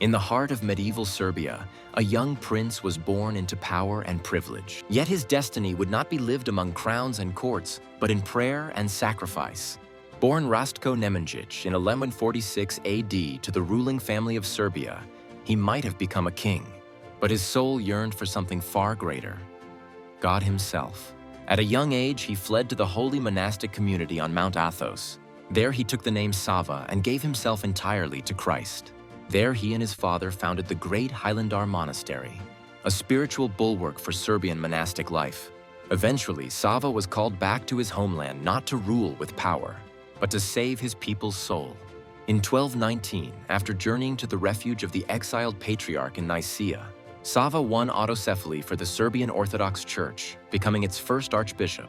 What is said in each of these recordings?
In the heart of medieval Serbia, a young prince was born into power and privilege. Yet his destiny would not be lived among crowns and courts, but in prayer and sacrifice. Born Rastko Nemanjic in 1146 AD to the ruling family of Serbia, he might have become a king, but his soul yearned for something far greater: God himself. At a young age, he fled to the holy monastic community on Mount Athos. There he took the name Sava and gave himself entirely to Christ. There he and his father founded the great Hilandar Monastery, a spiritual bulwark for Serbian monastic life. Eventually, Sava was called back to his homeland not to rule with power, but to save his people's soul. In 1219, after journeying to the refuge of the exiled Patriarch in Nicaea, Sava won autocephaly for the Serbian Orthodox Church, becoming its first Archbishop,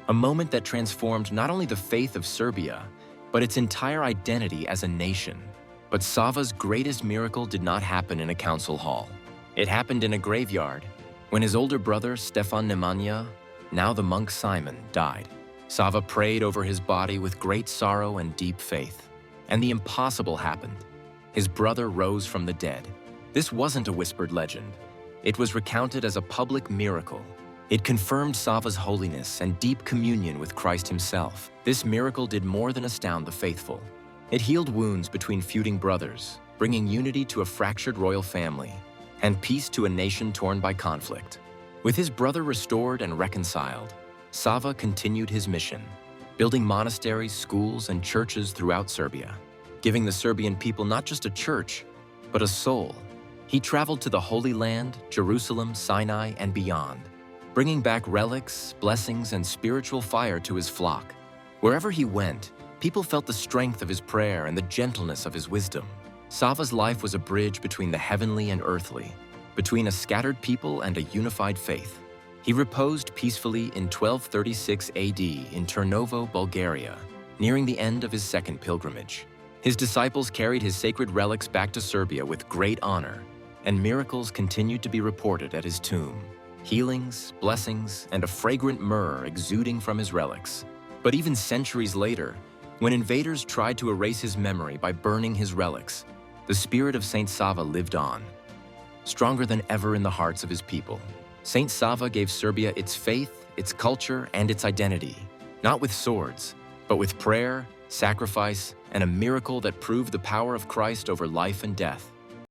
a moment that transformed not only the faith of Serbia, but its entire identity as a nation. But Sava's greatest miracle did not happen in a council hall. It happened in a graveyard, when his older brother, Stefan Nemanja, now the monk Simon, died. Sava prayed over his body with great sorrow and deep faith. And the impossible happened. His brother rose from the dead. This wasn't a whispered legend. It was recounted as a public miracle. It confirmed Sava's holiness and deep communion with Christ himself. This miracle did more than astound the faithful. It healed wounds between feuding brothers, bringing unity to a fractured royal family, and peace to a nation torn by conflict. With his brother restored and reconciled, Sava continued his mission, building monasteries, schools, and churches throughout Serbia, giving the Serbian people not just a church, but a soul. He traveled to the Holy Land, Jerusalem, Sinai, and beyond, bringing back relics, blessings, and spiritual fire to his flock. Wherever he went, people felt the strength of his prayer and the gentleness of his wisdom. Sava's life was a bridge between the heavenly and earthly, between a scattered people and a unified faith. He reposed peacefully in 1236 AD in Turnovo, Bulgaria, nearing the end of his second pilgrimage. His disciples carried his sacred relics back to Serbia with great honor, and miracles continued to be reported at his tomb. Healings, blessings, and a fragrant myrrh exuding from his relics. But even centuries later, when invaders tried to erase his memory by burning his relics, the spirit of Saint Sava lived on, stronger than ever in the hearts of his people. Saint Sava gave Serbia its faith, its culture, and its identity, not with swords, but with prayer, sacrifice, and a miracle that proved the power of Christ over life and death.